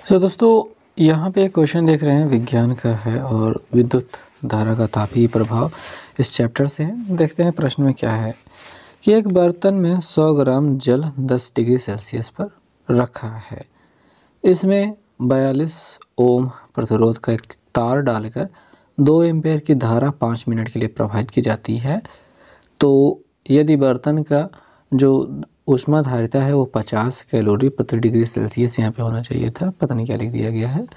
तो दोस्तों यहाँ पे एक क्वेश्चन देख रहे हैं, विज्ञान का है और विद्युत धारा का तापीय प्रभाव इस चैप्टर से है। देखते हैं प्रश्न में क्या है कि एक बर्तन में 100 ग्राम जल 10 डिग्री सेल्सियस पर रखा है। इसमें 42 ओम प्रतिरोध का एक तार डालकर 2 एम्पेयर की धारा 5 मिनट के लिए प्रवाहित की जाती है। तो यदि बर्तन का जो ऊष्माधारिता है वो 50 कैलोरी प्रति डिग्री सेल्सियस यहाँ पे होना चाहिए था, पता नहीं क्या लिख दिया गया है,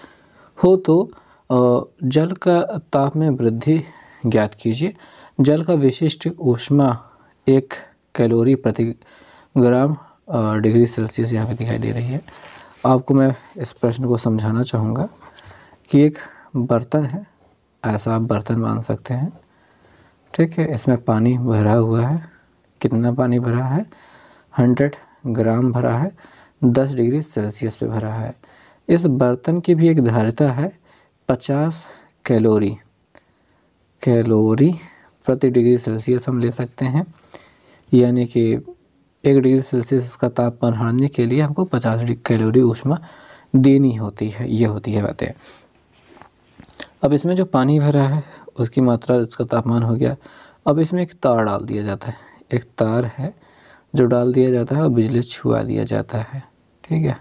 हो तो जल का ताप में वृद्धि ज्ञात कीजिए। जल का विशिष्ट ऊष्मा 1 कैलोरी प्रति ग्राम डिग्री सेल्सियस यहाँ पे दिखाई दे रही है। आपको मैं इस प्रश्न को समझाना चाहूँगा कि एक बर्तन है, ऐसा आप बर्तन मान सकते हैं, ठीक है। इसमें पानी भरा हुआ है। कितना पानी भरा है? 100 ग्राम भरा है, 10 डिग्री सेल्सियस पे भरा है। इस बर्तन की भी एक धारिता है 50 कैलोरी प्रति डिग्री सेल्सियस हम ले सकते हैं, यानी कि 1 डिग्री सेल्सियस का ताप बढ़ाने के लिए हमको 50 कैलोरी ऊष्मा देनी होती है। ये होती है बातें। अब इसमें जो पानी भरा है उसकी मात्रा, इसका तापमान हो गया। अब इसमें एक तार डाल दिया जाता है, एक तार है जो डाल दिया जाता है और बिजली से छुआ दिया जाता है, ठीक है।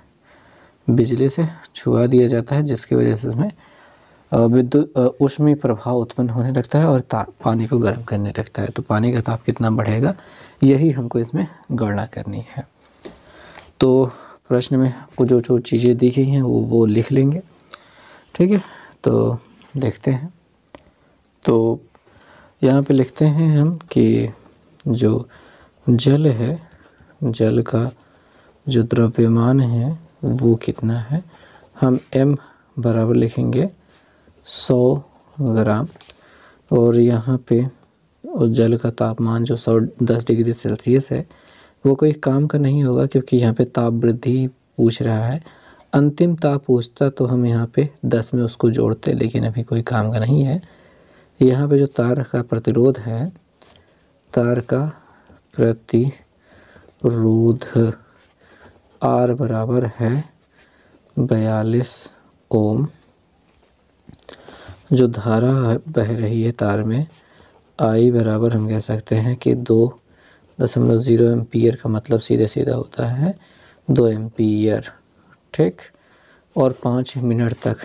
बिजली से छुआ दिया जाता है जिसकी वजह से इसमें विद्युत ऊष्मीय प्रभाव उत्पन्न होने लगता है और पानी को गर्म करने लगता है। तो पानी का ताप कितना बढ़ेगा, यही हमको इसमें गणना करनी है। तो प्रश्न में आपको जो जो चीज़ें दी गई हैं वो लिख लेंगे, ठीक है। तो देखते हैं। तो यहाँ पे लिखते हैं हम कि जो जल है, जल का जो द्रव्यमान है वो कितना है। हम m बराबर लिखेंगे 100 ग्राम और यहाँ पे जल का तापमान जो 110 डिग्री सेल्सियस है वो कोई काम का नहीं होगा, क्योंकि यहाँ पे ताप वृद्धि पूछ रहा है। अंतिम ताप पूछता तो हम यहाँ पे 10 में उसको जोड़ते, लेकिन अभी कोई काम का नहीं है। यहाँ पे जो तार का प्रतिरोध है, तार का प्रतिरोध R बराबर है 42 ओम। जो धारा बह रही है तार में, I बराबर हम कह सकते हैं कि 2.0 एम्पियर का मतलब सीधे सीधा होता है 2 एम्पियर, ठीक। और 5 मिनट तक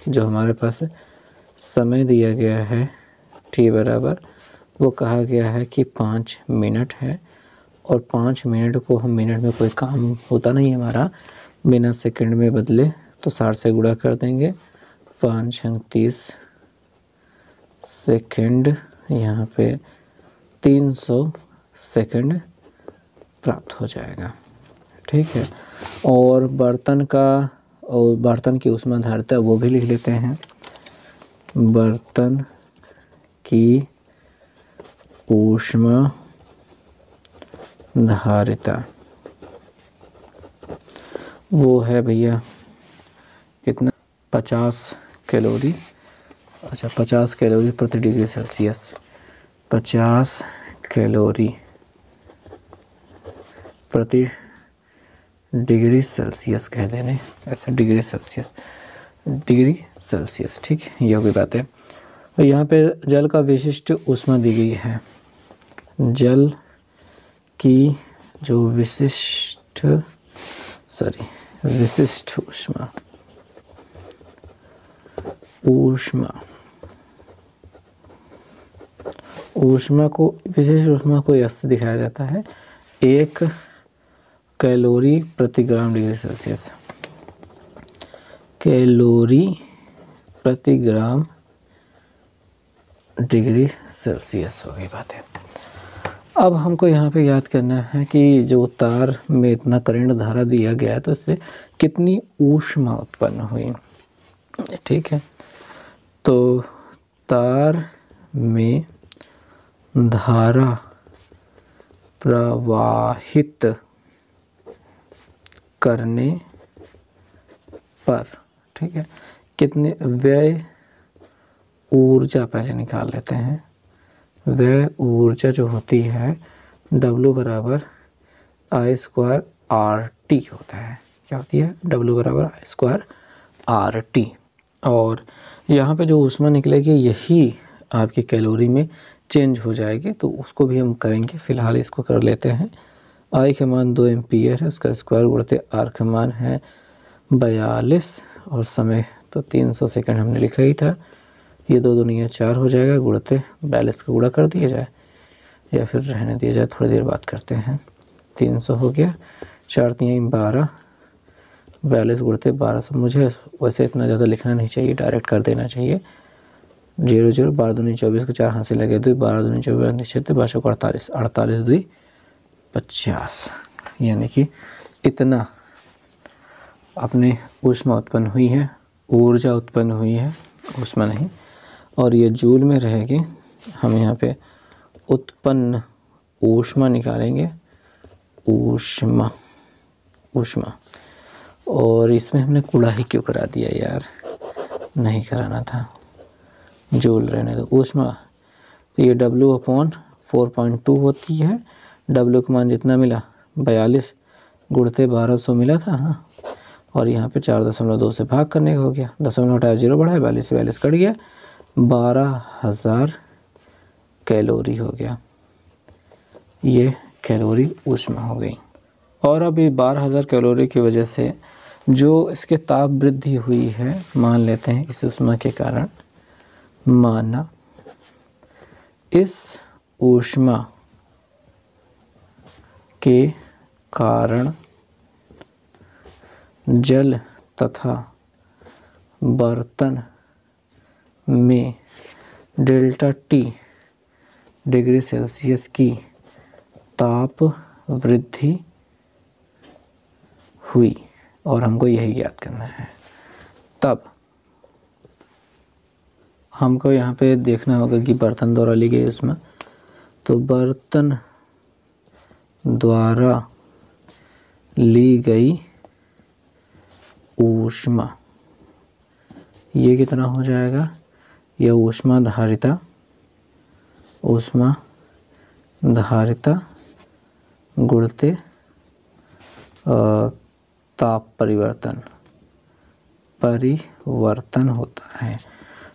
जो हमारे पास समय दिया गया है t बराबर, वो कहा गया है कि 5 मिनट है। और 5 मिनट को हम, मिनट में कोई काम होता नहीं हमारा, बिना सेकंड में बदले तो 60 से गुणा कर देंगे, 5 अंक 30 सेकंड, यहाँ पे 300 सेकंड प्राप्त हो जाएगा, ठीक है। और बर्तन की ऊष्माधारिता वो भी लिख लेते हैं। बर्तन की ऊष्माधारिता वो है भैया कितना, 50 कैलोरी। अच्छा, 50 कैलोरी प्रति डिग्री सेल्सियस, 50 कैलोरी प्रति डिग्री सेल्सियस कह देने, ऐसा डिग्री सेल्सियस, ठीक है। ये भी बात है। और यहाँ पे जल का विशिष्ट ऊष्मा दी गई है। जल की जो विशिष्ट ऊष्मा को, विशिष्ट ऊष्मा को ऐसे दिखाया जाता है 1 कैलोरी प्रति ग्राम डिग्री सेल्सियस। कैलोरी प्रति ग्राम डिग्री सेल्सियस हो गई बात है। अब हमको यहाँ पे याद करना है कि जो तार में इतना करंट धारा दिया गया है तो इससे कितनी ऊष्मा उत्पन्न हुई, ठीक है। तो तार में धारा प्रवाहित करने पर, ठीक है, कितने व्यय ऊर्जा पहले निकाल लेते हैं। व्यय ऊर्जा जो होती है W बराबर I स्क्वायर RT होता है। क्या होती है? W बराबर I स्क्वायर RT। और यहाँ पे जो ऊष्मा निकलेगी यही आपकी कैलोरी में चेंज हो जाएगी, तो उसको भी हम करेंगे। फ़िलहाल इसको कर लेते हैं। I का मान 2 एम्पीयर है, उसका स्क्वायर गुणते R का मान है 42 और समय तो 300 सेकंड हमने लिखा ही था। ये 2 दूनी 4 हो जाएगा, गुणते 42 का गुणा कर दिया जाए या फिर रहने दिया जाए, थोड़ी देर बात करते हैं। 300 हो गया, 4 3 12, 42 गुणते 1200। मुझे वैसे इतना ज़्यादा लिखना नहीं चाहिए, डायरेक्ट कर देना चाहिए। 0 0 12 दूनी 24 को 4 हाथ से लगे 2, 12 दूनी 24 छः 12 को 48, 48 2 50, यानी कि इतना अपनी ऊष्मा उत्पन्न हुई है, ऊर्जा उत्पन्न हुई है, ऊष्मा नहीं। और ये जूल में रहेगी। हम यहाँ पे उत्पन्न ऊष्मा निकालेंगे, ऊष्मा ऊष्मा। और इसमें हमने कूड़ा ही क्यों करा दिया यार, नहीं कराना था, जूल रहने दो। ऊष्मा तो ये W/4.2 होती है। W का मान जितना मिला 42 गुणते 1200 मिला था। हाँ, और यहाँ पे 4.2 से भाग करने का हो गया, दशमलव हटाया 0 बढ़ाया, 42 से 42 कट गया, 12,000 कैलोरी हो गया। ये कैलोरी ऊष्मा हो गई। और अब ये 12,000 कैलोरी की वजह से जो इसके ताप वृद्धि हुई है, मान लेते हैं इस ऊष्मा के कारण, माना इस ऊष्मा के कारण जल तथा बर्तन में डेल्टा T डिग्री सेल्सियस की ताप वृद्धि हुई, और हमको यही याद करना है। तब हमको यहाँ पे देखना होगा कि बर्तन द्वारा ली गई ऊष्मा, तो बर्तन द्वारा ली गई ऊष्मा ये कितना हो जाएगा, यह ऊष्मा धारिता गुणते ताप परिवर्तन होता है।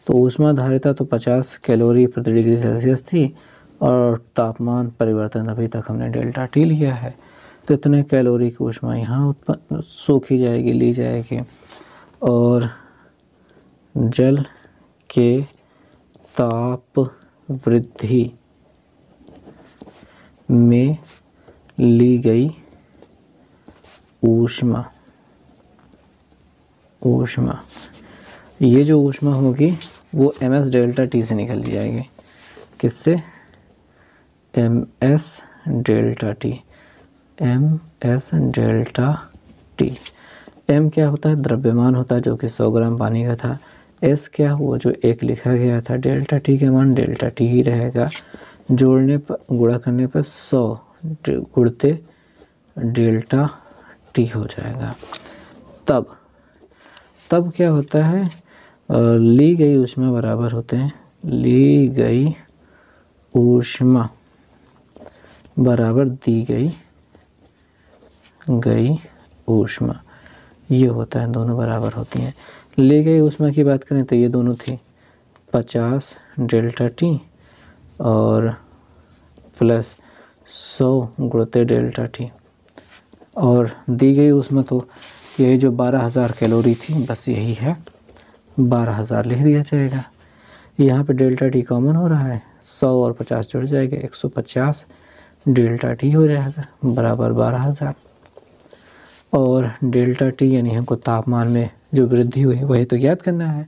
तो ऊष्मा धारिता तो 50 कैलोरी प्रति डिग्री सेल्सियस थी, और तापमान परिवर्तन अभी तक हमने डेल्टा T लिया है, तो इतने कैलोरी की ऊष्मा यहाँ उत्पन्न सोखी जाएगी, ली जाएगी। और जल के ताप वृद्धि में ली गई ऊष्मा ये जो ऊष्मा होगी वो ms डेल्टा T से निकल जाएगी। किससे? ms delta T। m क्या होता है? द्रव्यमान होता है, जो कि 100 ग्राम पानी का था। s क्या हुआ? जो 1 लिखा गया था। डेल्टा T के मान डेल्टा T ही रहेगा, जोड़ने पर गुणा करने पर 100 गुणते डेल्टा T हो जाएगा। तब क्या होता है, ली गई ऊष्मा बराबर होते हैं, ली गई ऊष्मा बराबर दी गई ऊष्मा, ये होता है, दोनों बराबर होती हैं। ली गई ऊष्मा की बात करें तो ये दोनों थी 50 डेल्टा T और प्लस 100 गुणते डेल्टा T, और दी गई ऊष्मा तो यही जो 12,000 कैलोरी थी, बस यही है, 12,000 लिख दिया जाएगा। यहाँ पे डेल्टा T कॉमन हो रहा है, 100 और 50 जुड़ जाएगा, 150 डेल्टा T हो जाएगा बराबर 12,000। और डेल्टा T यानी हमको तापमान में जो वृद्धि हुई वही तो ज्ञात करना है,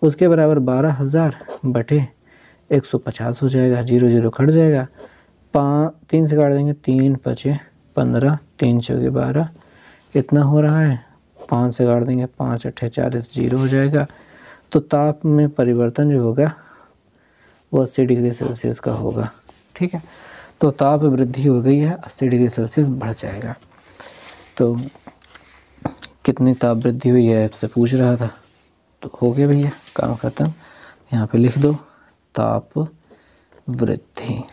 उसके बराबर 12,000 बटे 150 हो जाएगा। 0 0 कट जाएगा, 3 से काट देंगे, 3 5 15, 3 चौके 12, कितना हो रहा है, 5 से काट देंगे, 5 8 40, 0 हो जाएगा। तो ताप में परिवर्तन जो होगा वो 80 डिग्री सेल्सियस का होगा। ठीक है, तो ताप वृद्धि हो गई है, 80 डिग्री सेल्सियस बढ़ जाएगा। तो कितनी ताप वृद्धि हुई है आपसे पूछ रहा था, तो हो गया भैया, काम खत्म। यहाँ पे लिख दो ताप वृद्धि।